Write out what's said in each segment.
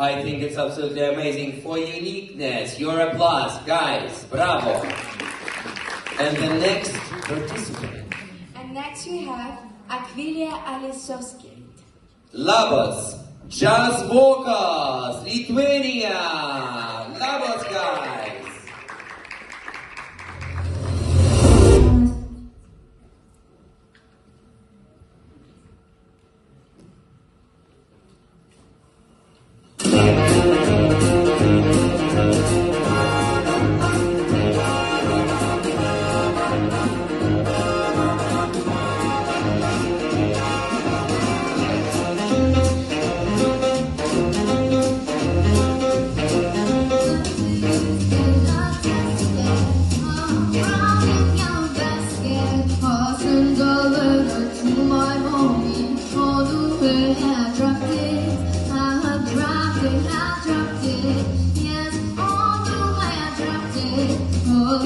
I think it's absolutely amazing for uniqueness. Your applause, guys. Bravo. And the next participant. And next we have Akvilija Alisovskis. Labas, jazz vocals, Lithuania. Labas, guys.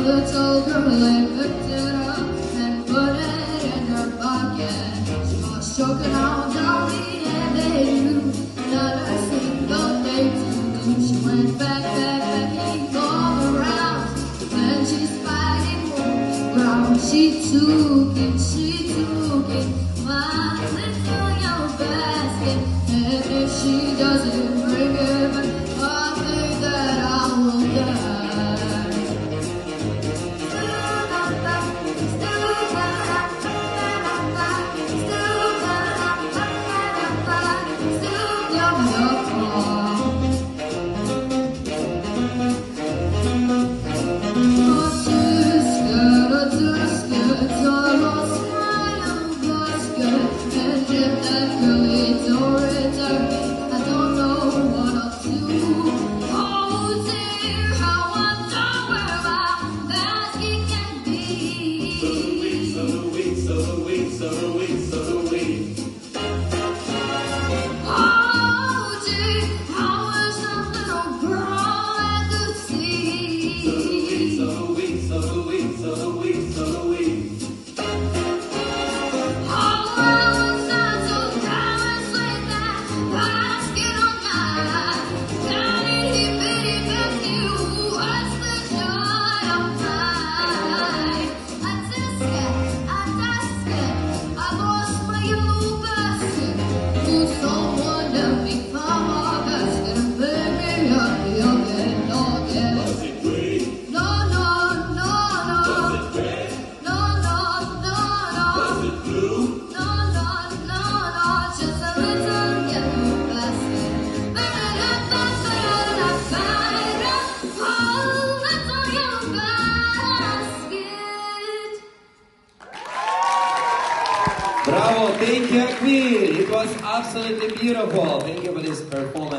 Little girl, I picked it up and put it in her pocket. She was choking out Dolly and they knew not a single day to do. She went back, all around. When she's fighting for ground, she took it, my little yellow basket. And if she doesn't bring it back, I think that I will die. Bravo, thank you, Akvil. It was absolutely beautiful. Thank you for this performance.